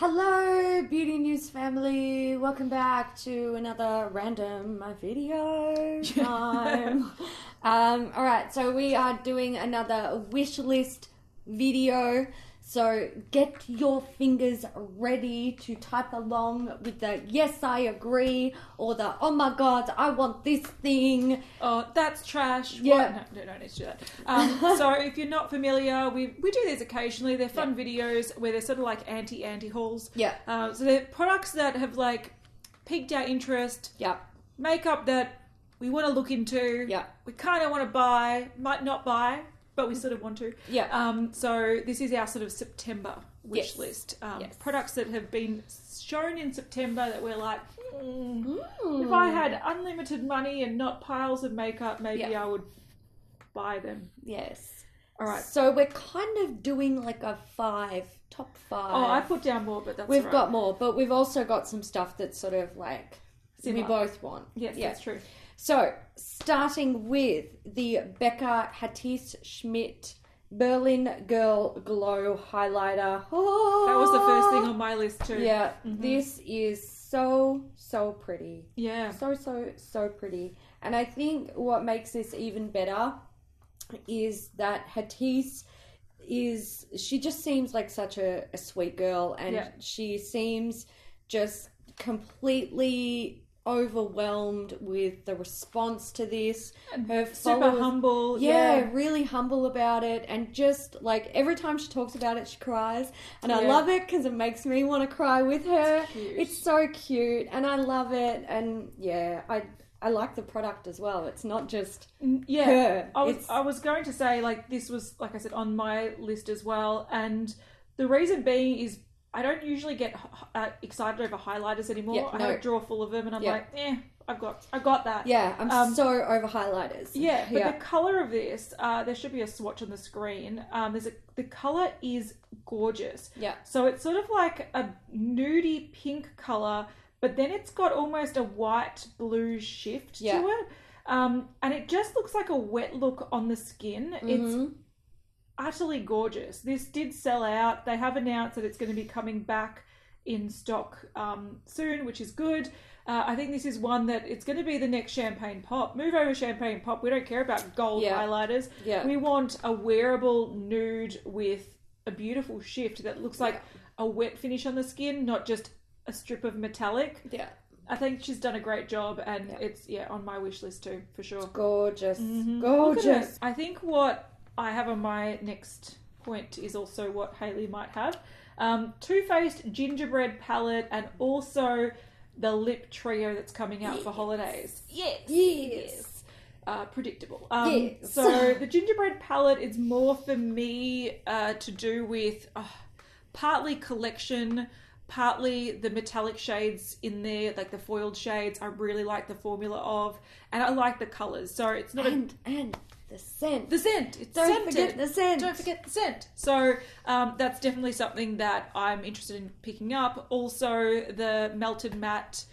Hello, Beauty News family. Welcome back to another random video time. All right, so we are doing another wish list video. So get your fingers ready to type along with the yes, I agree, or the oh my god, I want this thing. Oh, that's trash. Yeah. What? No, don't need to do that. So if you're not familiar, we do these occasionally. They're fun videos where they're sort of like anti hauls. Yeah. So they're products that have like piqued our interest. Yeah. Makeup that we want to look into. Yeah. We kind of want to buy, might not buy, but we sort of want to. Yeah. So this is our sort of September wish list. Yes. Products that have been shown in September that we're like, if I had unlimited money and not piles of makeup, maybe I would buy them. Yes. All right. So we're kind of doing like a top five. Oh, I put down more, but We've right. got more, but we've also got some stuff that's sort of like Similar. we both want. Yes, that's true. So, starting with the Becca Hatice Schmidt Berlin Girl Glow Highlighter. Oh, That was the first thing on my list too. Yeah, this is so pretty. Yeah. So pretty. And I think what makes this even better is that Hatice she just seems like such a sweet girl, and she seems just completely overwhelmed with the response to this. Her super humble. Yeah, really humble about it, and just like every time she talks about it she cries, and I love it because it makes me want to cry with her. It's so cute and I love it, and I like the product as well. It's not just her. I was going to say, like, this was, like I said, on my list as well, and the reason being is I don't usually get excited over highlighters anymore. I have a drawer full of them, and I'm like, I got that. Yeah, I'm so over highlighters. Yeah, but the colour of this, there should be a swatch on the screen. The colour is gorgeous. Yeah. So it's sort of like a nudie pink colour, but then it's got almost a white blue shift to it. And it just looks like a wet look on the skin. It's utterly gorgeous. This did sell out. They have announced that it's going to be coming back in stock soon, which is good. I think this is one that it's going to be the next Champagne Pop. Move over Champagne Pop. We don't care about gold highlighters. Yeah. We want a wearable nude with a beautiful shift that looks like a wet finish on the skin, not just a strip of metallic. Yeah. I think she's done a great job, and it's on my wish list too, for sure. It's gorgeous. Gorgeous. I think what I have on my next point is also what Hayley might have. Too Faced Gingerbread palette, and also the lip trio that's coming out for holidays. Yes. Predictable. So the Gingerbread palette is more for me to do with partly collection, partly the metallic shades in there, like the foiled shades. I really like the formula of, and I like the colours. So it's not and the scent. The scent. It's Don't scented. forget the scent. Don't forget the scent. So that's definitely something that I'm interested in picking up. Also, the Melted Matte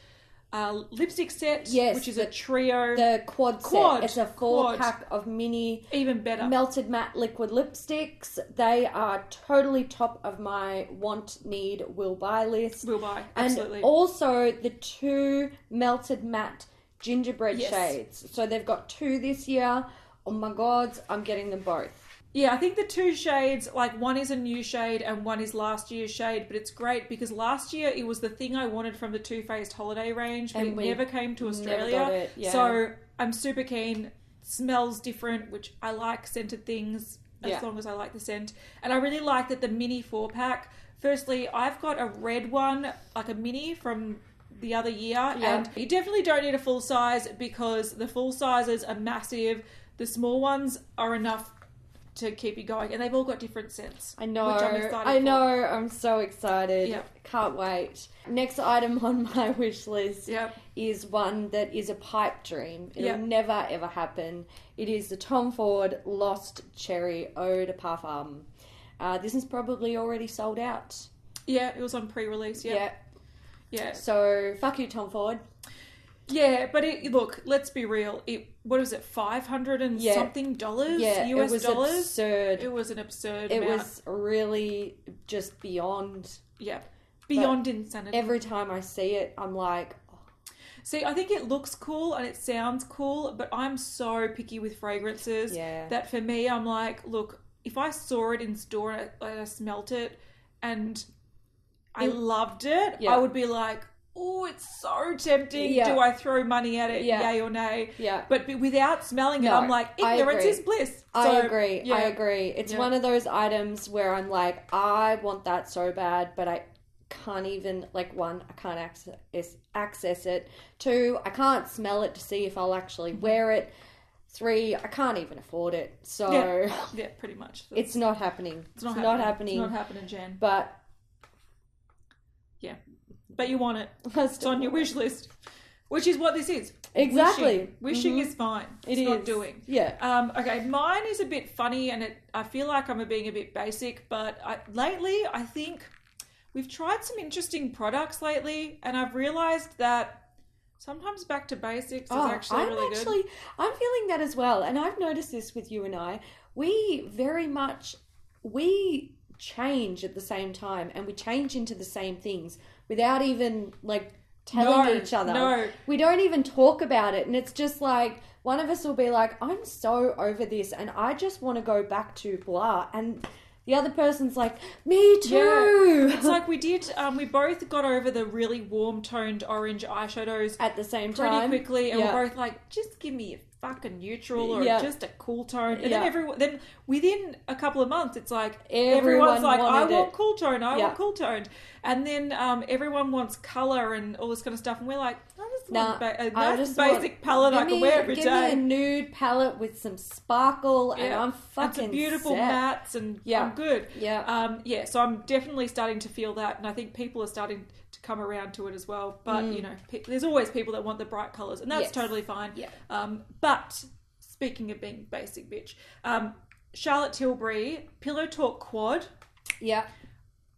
lipstick set, which is a trio. The quad set. It's a 4-pack of mini, even better, Melted Matte liquid lipsticks. They are totally top of my want, need, will buy list. Will buy, absolutely. And also the 2 Melted Matte gingerbread shades. So they've got 2 this year. Oh my god, I'm getting them both. Yeah, I think the 2 shades, like one is a new shade and one is last year's shade, but it's great because last year it was the thing I wanted from the Too Faced holiday range, but it never came to Australia. Never got it, yeah. So I'm super keen. Smells different, which I like scented things as long as I like the scent. And I really like that the mini 4-pack, firstly, I've got a red one, like a mini from the other year, and you definitely don't need a full size because the full sizes are massive. The small ones are enough to keep you going, and they've all got different scents. I know. Which I'm excited for. I'm so excited. Yep. Can't wait. Next item on my wish list is one that is a pipe dream. It'll never ever happen. It is the Tom Ford Lost Cherry Eau de Parfum. This is probably already sold out. Yeah, it was on pre-release. Yeah. So fuck you, Tom Ford. Yeah, but look, let's be real. What was it, $500 and something dollars? Yeah, US it was dollars? Absurd. It was an absurd It amount. was really just beyond beyond insanity. Every time I see it, I'm like... See, I think it looks cool and it sounds cool, but I'm so picky with fragrances that for me, I'm like, look, if I saw it in store and I smelt it and I loved it, I would be like, oh, it's so tempting. Do I throw money at it? Yay or nay? Yeah. But without smelling it, I'm like, ignorance is bliss. I agree. It's one of those items where I'm like, I want that so bad, but I can't even, like, one, I can't access it. Two, I can't smell it to see if I'll actually wear it. Three, I can't even afford it. So yeah, pretty much. It's not happening. It's not happening. It's not happening, Jen. But but you want it. It's on your wish list, which is what this is. Exactly. Wishing is fine. It's not doing. Yeah. Okay, mine is a bit funny, and I feel like I'm being a bit basic, but lately I think we've tried some interesting products lately, and I've realised that sometimes back to basics is actually really good. I'm feeling that as well, and I've noticed this with you and I. We change at the same time, and we change into the same things without even, like, telling each other. No. We don't even talk about it, and it's just like, one of us will be like, I'm so over this, and I just want to go back to blah, and... the other person's like, me too. Yeah. It's like we did, we both got over the really warm-toned orange eyeshadows at the same time. Pretty quickly. And we're both like, just give me a fucking neutral or just a cool tone. And then within a couple of months, it's like, everyone's like, I want cool tone, I want cool toned. And then everyone wants colour and all this kind of stuff. And we're like, a nice basic palette I can wear every day. Give me a nude palette with some sparkle and I'm fucking some beautiful set. mattes and I'm good. Yeah. So I'm definitely starting to feel that, and I think people are starting to come around to it as well. But, you know, there's always people that want the bright colours, and that's totally fine. Yeah. But speaking of being basic, bitch, Charlotte Tilbury Pillow Talk Quad. Yeah.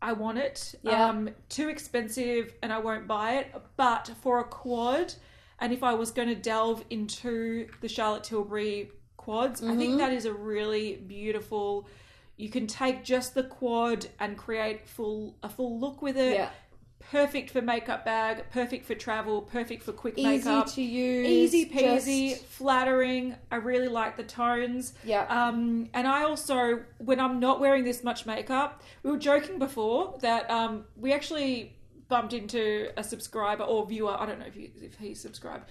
I want it. Yeah. Too expensive and I won't buy it. But for a quad, and if I was going to delve into the Charlotte Tilbury quads, I think that is a really beautiful... You can take just the quad and create a full look with it. Yeah. Perfect for makeup bag, perfect for travel, perfect for quick makeup. Easy to use. Easy peasy, flattering. I really like the tones. Yeah. And I also, when I'm not wearing this much makeup, we were joking before that we actually bumped into a subscriber or viewer, I don't know if he subscribed,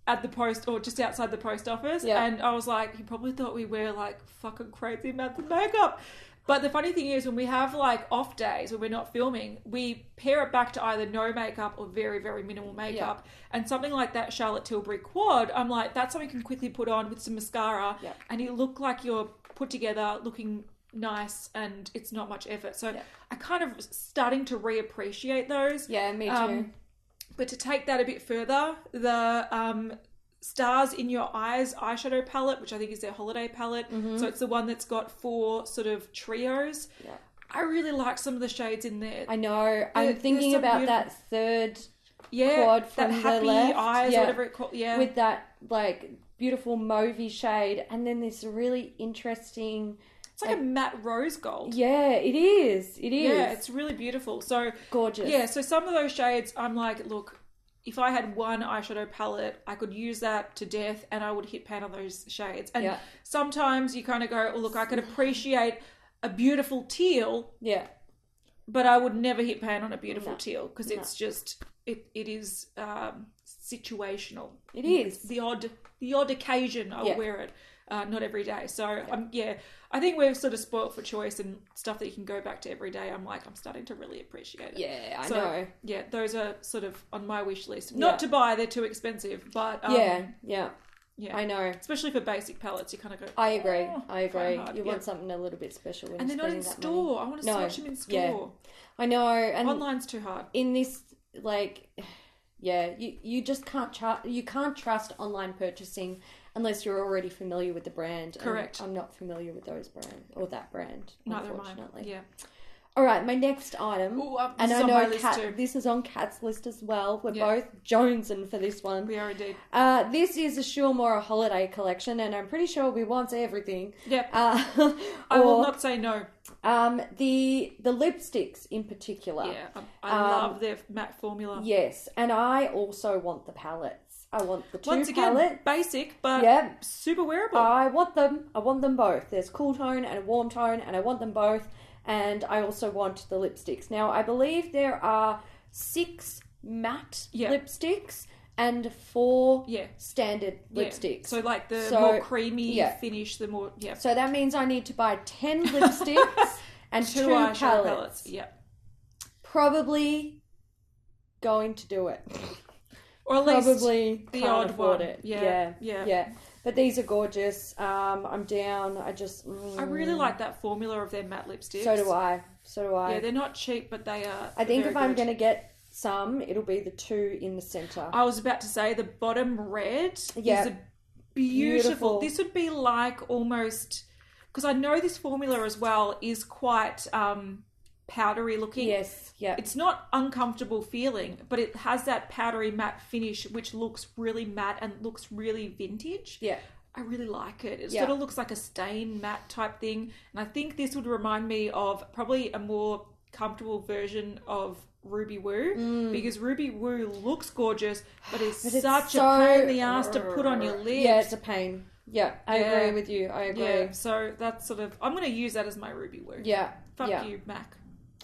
at the post or just outside the post office. Yeah. And I was like, he probably thought we wear like fucking crazy amounts of makeup. But the funny thing is, when we have like off days when we're not filming, we pair it back to either no makeup or very, very minimal makeup. Yeah. And something like that Charlotte Tilbury quad, I'm like, that's something you can quickly put on with some mascara and you look like you're put together, looking nice, and it's not much effort. So I kind of starting to reappreciate those. Yeah, me too. But to take that a bit further, the Stars in Your Eyes eyeshadow palette, which I think is their holiday palette. So it's the one that's got 4 sort of trios. Yeah. I really like some of the shades in there. I know. I'm thinking about that third quad from that happy the left. eyes, whatever it called. Yeah. With that like beautiful mauvey shade, and then this really interesting... It's like a matte rose gold. Yeah, it is. It is. Yeah, it's really beautiful. So gorgeous. Yeah, so some of those shades, I'm like, look, if I had one eyeshadow palette, I could use that to death and I would hit pan on those shades. And sometimes you kind of go, oh, look, I could appreciate a beautiful teal. Yeah. But I would never hit pan on a beautiful teal because it's just, it is situational. It is. The odd occasion I'll wear it. Not every day. So, I think we're sort of spoilt for choice and stuff that you can go back to every day. I'm starting to really appreciate it. Yeah, I know. Yeah, those are sort of on my wish list. Not to buy, they're too expensive, but... Yeah, I know. Especially for basic palettes, you kind of go... I agree. You want something a little bit special when and you're they're not in store. I want to swatch them in store. Yeah. I know. And online's too hard. In this, like... Yeah, you just can't trust online purchasing unless you're already familiar with the brand. Correct. I'm not familiar with those brands or that brand. Neither am I. Unfortunately. Yeah. All right, my next item. Ooh, and this I is know on my list too. This is on Kat's list as well. We're both jonesing for this one. We are indeed. This is a Shu Uemura holiday collection, and I'm pretty sure we want everything. Yep. I will not say no. The lipsticks in particular. Yeah, I love their matte formula. Yes, and I also want the palettes. I want the two Once again, palettes. basic, but super wearable. I want them. I want them both. There's cool tone and a warm tone, and I want them both. And I also want the lipsticks. Now, I believe there are 6 matte lipsticks and 4 standard lipsticks. So, like, the more creamy finish, the more... Yeah. So, that means I need to buy 10 lipsticks and 2 eyeshadow palettes. Yeah. Probably going to do it. Or at probably least the odd one. It. Yeah. But these are gorgeous. I'm down. I really like that formula of their matte lipsticks. So do I. Yeah, they're not cheap, but they are. I think if I'm going to get some, it'll be the 2 in the centre. I was about to say the bottom red is a beautiful. This would be like almost, because I know this formula as well is quite powdery looking. Yes, yeah. It's not uncomfortable feeling, but it has that powdery matte finish, which looks really matte and looks really vintage. Yeah. I really like it. It sort of looks like a stain matte type thing. And I think this would remind me of probably a more comfortable version of Ruby Woo, because Ruby Woo looks gorgeous, but it's such a pain in the ass to put on your lips. Yeah, it's a pain. Yeah, I agree with you. I agree. Yeah, so that's sort of, I'm going to use that as my Ruby Woo. Yeah. Fuck you, Mac.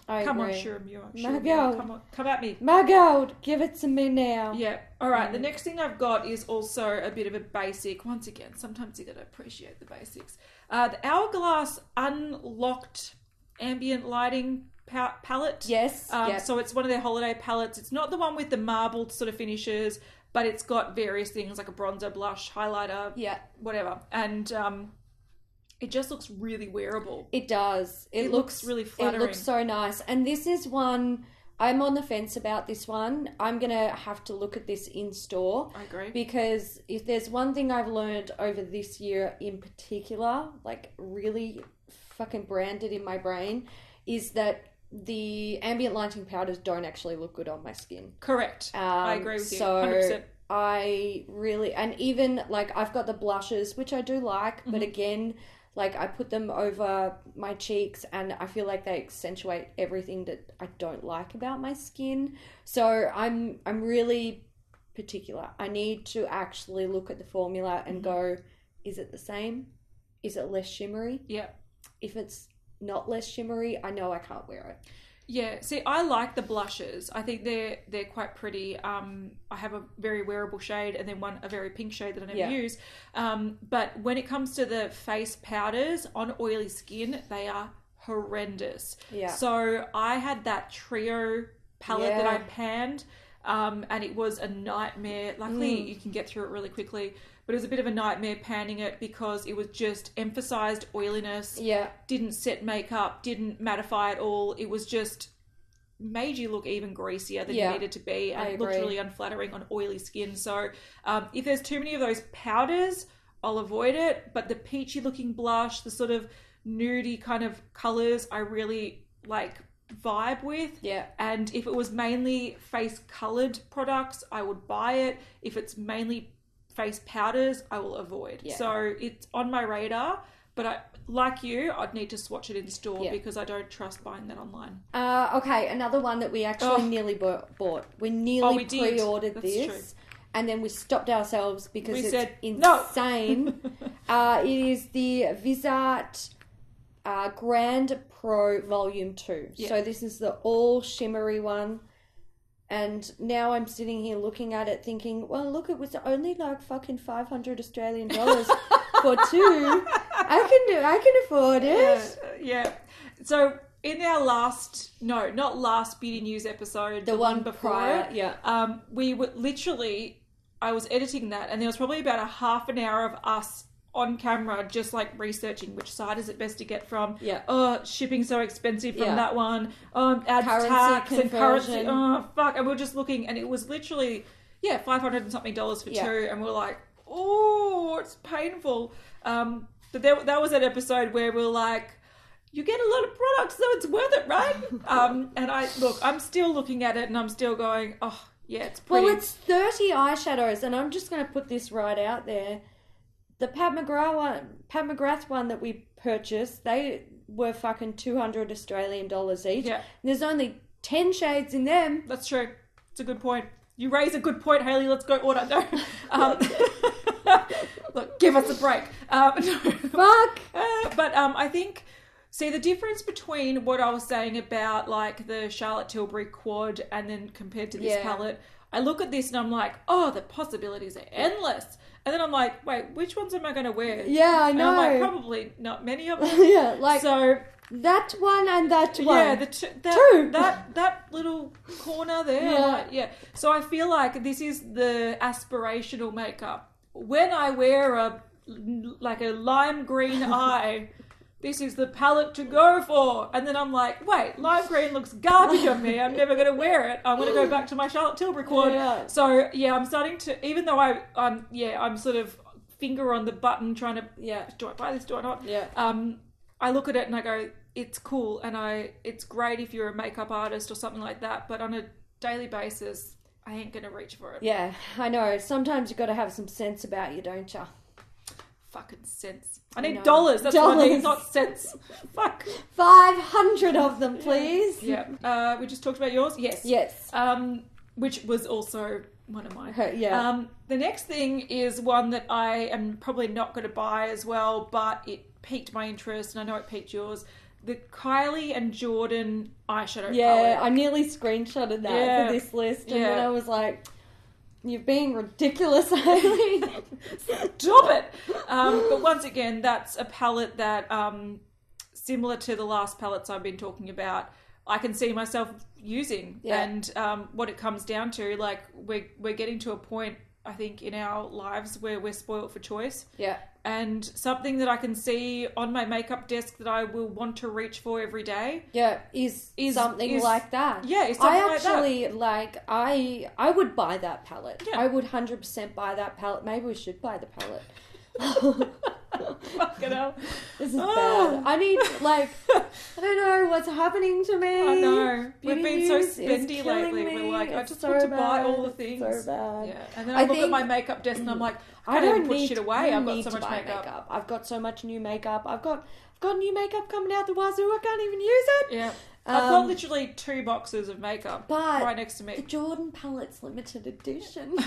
I Come agree. on, Shu Uemura. My gold. Come on, come at me. My gold, give it to me now. Yeah. All right. The next thing I've got is also a bit of a basic. Once again, sometimes you got to appreciate the basics. The Hourglass Unlocked Ambient Lighting palette. Yes. So it's one of their holiday palettes. It's not the one with the marbled sort of finishes, but it's got various things like a bronzer, blush, highlighter, whatever. And it just looks really wearable. It does. It looks really flattering. It looks so nice. And this is one, I'm on the fence about this one. I'm going to have to look at this in store. I agree. Because if there's one thing I've learned over this year in particular, like really fucking branded in my brain, is that the ambient lighting powders don't actually look good on my skin. Correct. I agree with you. So 100%. I really, and even like I've got the blushes, which I do like, but again, like I put them over my cheeks and I feel like they accentuate everything that I don't like about my skin. So I'm really particular. I need to actually look at the formula and go, is it the same? Is it less shimmery? Yeah. If it's not less shimmery, I know I can't wear it. Yeah, see, I like the blushes. I think they're quite pretty. I have a very wearable shade and then a very pink shade that I never use. But when it comes to the face powders on oily skin, they are horrendous. Yeah. So I had that trio palette that I panned, and it was a nightmare. Luckily, you can get through it really quickly. But it was a bit of a nightmare panning it because it was just emphasized oiliness. Yeah. Didn't set makeup, didn't mattify at all. It was just made you look even greasier than you needed to be, and it looked really unflattering on oily skin. So if there's too many of those powders, I'll avoid it. But the peachy looking blush, the sort of nudie kind of colors, I really like vibe with. Yeah. And if it was mainly face colored products, I would buy it. If it's mainly face powders, I will avoid. Yeah. So it's on my radar, but like you, I'd need to swatch it in store because I don't trust buying that online. Okay, another one that we actually nearly bought. We nearly pre-ordered this. True. And then we stopped ourselves because it's insane. No. It is the Viseart Grande Pro Volume 2. Yeah. So this is the all shimmery one. And now I'm sitting here looking at it thinking, well, look, it was only like fucking 500 Australian dollars for 2. I can afford it. Yeah. So in our not last Beauty News episode, the one before it, we were literally, I was editing that and there was probably about a half an hour of us on camera just like researching which side is it best to get from. Yeah. Oh, shipping so expensive from that one. Add tax and currency. Oh, fuck. And we were just looking and it was literally, $500 and something for 2. And we're like, oh, it's painful. But that was that episode where we're like, you get a lot of products, so it's worth it, right? And I'm still looking at it and I'm still going, oh, yeah, it's pretty. Well, it's 30 eyeshadows, and I'm just going to put this right out there. The Pat McGrath one that we purchased, they were fucking 200 Australian dollars each. Yeah. And there's only 10 shades in them. That's true. It's a good point. You raise a good point, Hayley. Let's go order. No. Look, give us a break. No. Fuck. But I think... See, the difference between what I was saying about, like, the Charlotte Tilbury quad and then compared to this palette, I look at this and I'm like, oh, the possibilities are endless. And then I'm like, wait, which ones am I going to wear? Yeah, I know. And I'm like, probably not many of them. Yeah, like, so that one and that one. Yeah, that little corner there. Yeah. Like, yeah. So I feel like this is the aspirational makeup. When I wear a lime green eye... This is the palette to go for. And then I'm like, wait, lime green looks garbage on me. I'm never going to wear it. I'm going to go back to my Charlotte Tilbury quad. Yeah. So, yeah, I'm starting to, even though I'm sort of finger on the button trying to, do I buy this, do I not? Yeah. I look at it and I go, it's cool. And it's great if you're a makeup artist or something like that. But on a daily basis, I ain't going to reach for it. Yeah, I know. Sometimes you got to have some sense about you, don't you? Fucking sense. I need dollars. That's what I need, not cents. Fuck. 500 of them, please. Yeah. We just talked about yours? Yes. Yes. Which was also one of mine. Yeah. The next thing is one that I am probably not going to buy as well, but it piqued my interest, and I know it piqued yours. The Kylie and Jordyn eyeshadow palette. Yeah, I nearly screenshotted that for this list, and then I was like... You're being ridiculous, Hayley. Stop it. But once again, that's a palette that, similar to the last palettes I've been talking about, I can see myself using. Yeah. And what it comes down to, like, we're getting to a point, I think, in our lives where we're spoiled for choice. Yeah. And something that I can see on my makeup desk that I will want to reach for every day. Yeah, is something like that. Yeah, it's something like that. I would buy that palette. Yeah. I would 100% buy that palette. Maybe we should buy the palette. Fucking hell. This is bad. I need, I don't know what's happening to me. I know. Beauty We've been so news spendy lately. me. We're like, I It's just so want to bad. buy all the things. It's so bad. Yeah. And then I look at my makeup desk and I'm like, I don't put shit away. I've got so much makeup. I've got so much new makeup. I've got new makeup coming out the wazoo. I can't even use it. Yeah. I've got literally 2 boxes of makeup right next to me. The Jordyn palette's limited edition.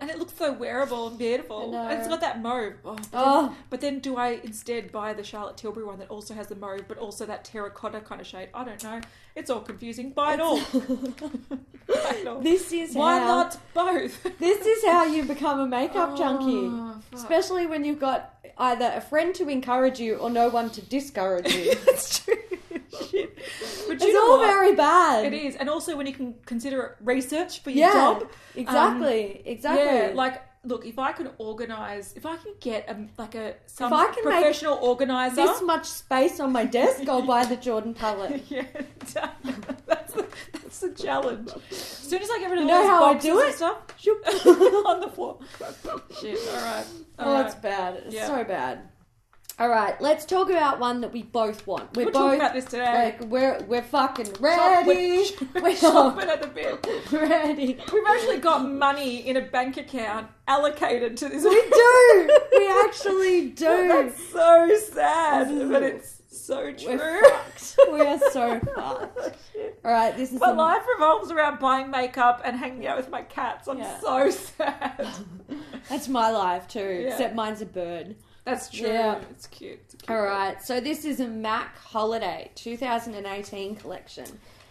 And it looks so wearable and beautiful. And it's got that mauve. But then do I instead buy the Charlotte Tilbury one that also has the mauve, but also that terracotta kind of shade? I don't know. It's all confusing. Buy it all. This is Why not both? This is how you become a makeup junkie. Fuck. Especially when you've got either a friend to encourage you or no one to discourage you. It's true. Shit. But it's all very bad. It is. And also when you can consider it research for your job. Exactly. Yeah, like, look, if I can get some professional organizer, this much space on my desk, I'll buy the Jordyn palette. Yeah, that's the challenge. As soon as I get rid of all those boxes and stuff, on the floor. Shit. All right. It's bad. It's so bad. All right, let's talk about one that we both want. We're both talking about this today. Like, we're fucking ready. We're shopping at the bit. Ready. We've actually got money in a bank account allocated to this. We do. We actually do. That's so sad, but it's so true. We're fucked. We are so fucked. All right, this is. My life revolves around buying makeup and hanging out with my cats. I'm so sad. That's my life too, except mine's a bird. That's true. Yeah. It's cute. All right. So this is a MAC Holiday 2018 collection.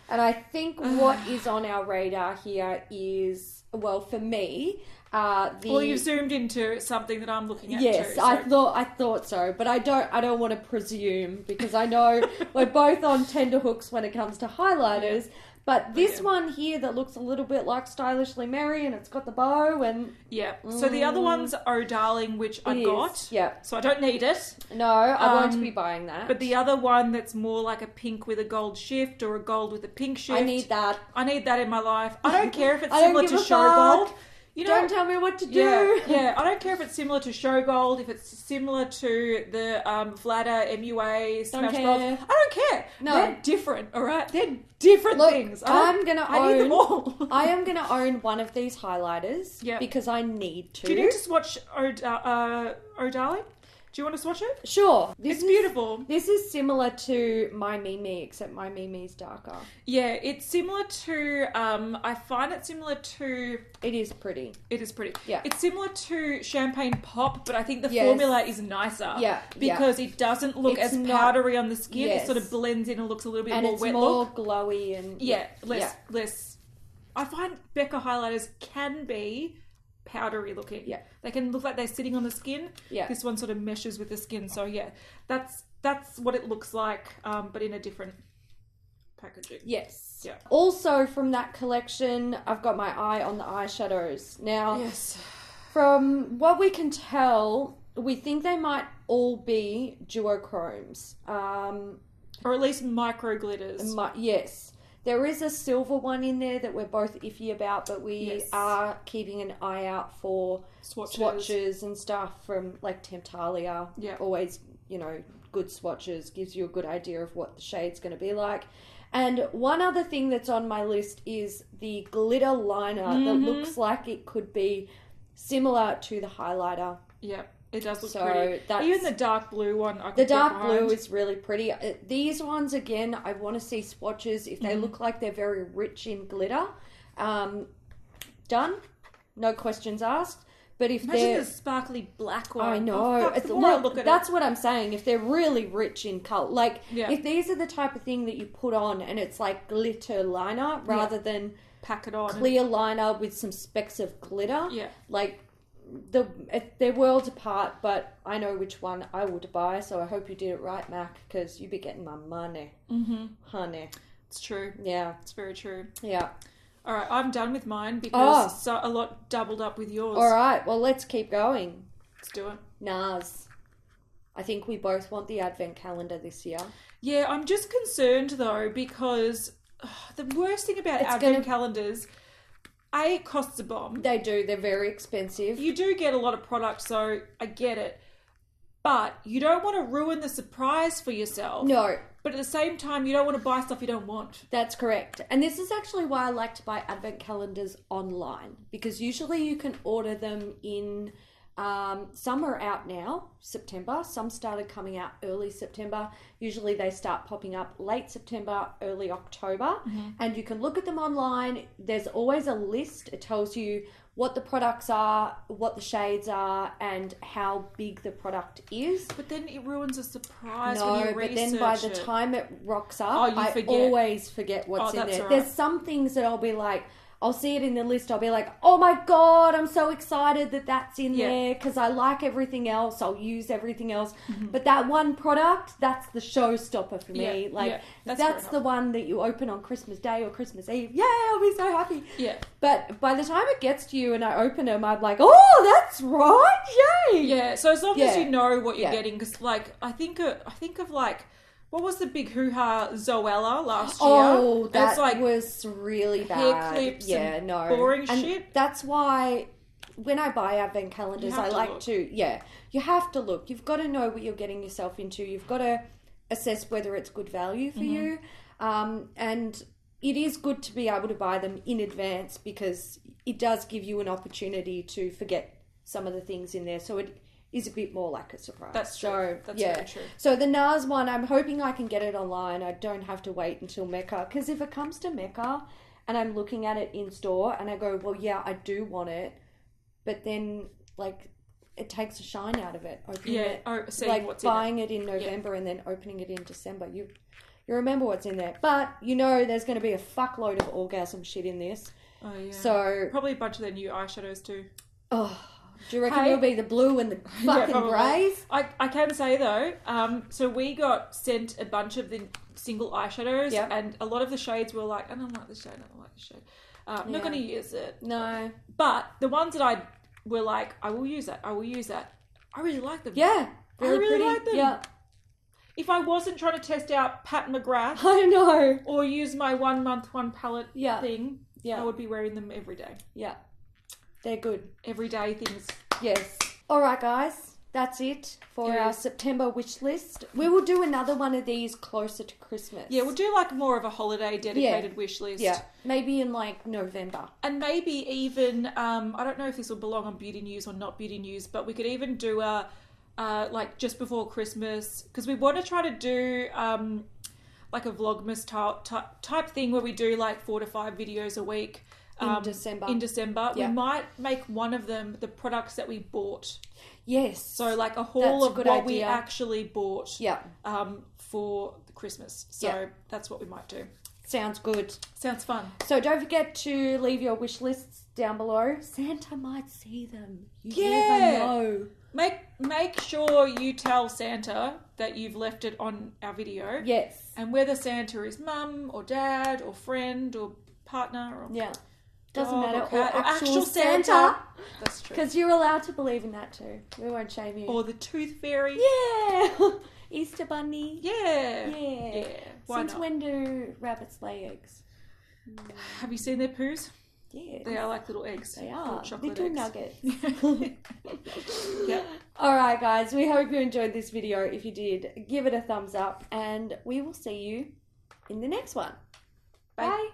And I think what is on our radar here is, well, for me, Well, you've zoomed into something that I'm looking at too. Yes, I thought so, but I don't want to presume because I know we're both on tenterhooks when it comes to highlighters. Yeah. But this one here that looks a little bit like Stylishly Merry and it's got the bow and... Yeah. So the other one's Oh Darling, which I got. Yeah. So I don't need it. No, I won't be buying that. But the other one that's more like a pink with a gold shift or a gold with a pink shift. I need that. I need that in my life. I don't care if it's similar to Show Gold. Don't tell me what to do. Yeah. I don't care if it's similar to Show Gold, if it's similar to the Vlada MUA Smash Bros. I don't care. No. They're different, all right? They're different things. I need them all. I am going to own one of these highlighters because I need to. Do you need to swatch Oh Darling? Do you want to swatch it? Sure. It's beautiful. This is similar to My Mimi, except My Mimi's darker. Yeah, it's similar to, I find it similar to... It is pretty. Yeah. It's similar to Champagne Pop, but I think the formula is nicer. Yeah. Because it doesn't look as powdery on the skin. It sort of blends in and looks a little bit more wet look. And it's more glowy and... less... I find Becca highlighters can be powdery looking. Yeah. They can look like they're sitting on the skin. Yeah. This one sort of meshes with the skin. So yeah, that's what it looks like, but in a different packaging. Yes. Yeah. Also from that collection, I've got my eye on the eyeshadows. Now, yes. From what we can tell, we think they might all be duochromes. Or at least micro glitters. Yes. There is a silver one in there that we're both iffy about, but we are keeping an eye out for swatches and stuff from like Temptalia. Yeah. Always, good swatches, gives you a good idea of what the shade's going to be like. And one other thing that's on my list is the glitter liner that looks like it could be similar to the highlighter. Yeah. It does look pretty. Even the dark blue one, the dark blue is really pretty. These ones, again, I want to see swatches. If they look like they're very rich in glitter, done. No questions asked. But if Imagine the sparkly black one. I know. That's what I'm saying. If they're really rich in colour, if these are the type of thing that you put on and it's like glitter liner rather than pack it on clear liner with some specks of glitter. Yeah. They're worlds apart, but I know which one I would buy, so I hope you did it right, Mac, because you'd be getting my money. Honey. It's true. Yeah. It's very true. Yeah. All right, I'm done with mine because a lot doubled up with yours. All right, well, let's keep going. Let's do it. Nars. I think we both want the advent calendar this year. Yeah, I'm just concerned, though, because the worst thing about advent calendars... it costs a bomb. They do. They're very expensive. You do get a lot of product, so I get it. But you don't want to ruin the surprise for yourself. No. But at the same time, you don't want to buy stuff you don't want. That's correct. And this is actually why I like to buy advent calendars online. Because usually you can order them in... some are out now, September. Some started coming out early September. Usually they start popping up late September, early October. And you can look at them online. There's always a list. It tells you what the products are, what the shades are, and how big the product is. But then it ruins the surprise when you research it. Then by the time it rocks up, I always forget what's in there. Right. There's some things that I'll be like... I'll see it in the list. I'll be like, oh my God, I'm so excited that that's in there because I like everything else. I'll use everything else. But that one product, that's the showstopper for me. That's the one that you open on Christmas Day or Christmas Eve. Yeah, I'll be so happy. Yeah. But by the time it gets to you and I open them, I'm like, oh, that's right. Yay. Yeah. So as long as you know what you're getting, because I think of what was the big hoo-ha Zoella last year? Oh, that was really bad. Hair clips and boring shit. That's why when I buy advent calendars, I like to, you have to look. You've got to know what you're getting yourself into. You've got to assess whether it's good value for you. And it is good to be able to buy them in advance because it does give you an opportunity to forget some of the things in there. So it is a bit more like a surprise. That's true. That's very true. So the Nars one, I'm hoping I can get it online. I don't have to wait until Mecca. Because if it comes to Mecca and I'm looking at it in store and I go, well, yeah, I do want it. But then, it takes a shine out of it. Buying it in November and then opening it in December. You remember what's in there. But there's going to be a fuckload of orgasm shit in this. Oh, yeah. So probably a bunch of their new eyeshadows too. Oh, do you reckon it'll be the blue and the fucking greys? I can say though, so we got sent a bunch of the single eyeshadows and a lot of the shades were like, I don't like this shade, I don't like this shade. I'm not going to use it. No. But the ones that I were like, I will use that. I really like them. Yeah. I really like them. Yeah. If I wasn't trying to test out Pat McGrath. I know. Or use my 1 month, one palette thing, I would be wearing them every day. Yeah. They're good. Everyday things. Yes. All right, guys. That's it for our September wish list. We will do another one of these closer to Christmas. Yeah, we'll do like more of a holiday dedicated wish list. Yeah, maybe in like November. And maybe even, I don't know if this will belong on Beauty News or not Beauty News, but we could even do a, like just before Christmas, because we want to try to do like a Vlogmas type thing where we do like 4 to 5 videos a week. In December. We might make one of them the products that we bought. Yes. So like a haul of what we actually bought for Christmas. So that's what we might do. Sounds good. Sounds fun. So don't forget to leave your wish lists down below. Santa might see them. You never know. Make sure you tell Santa that you've left it on our video. Yes. And whether Santa is mum or dad or friend or partner or doesn't matter. Or actual Santa. That's true. Because you're allowed to believe in that too. We won't shame you. Or the tooth fairy. Yeah. Easter bunny. Yeah. Why Since not? When do rabbits lay eggs? Have you seen their poos? Yeah. They are like little eggs. They are. Chocolate little eggs. Nuggets. Yeah. Alright guys, we hope you enjoyed this video. If you did, give it a thumbs up and we will see you in the next one. Bye.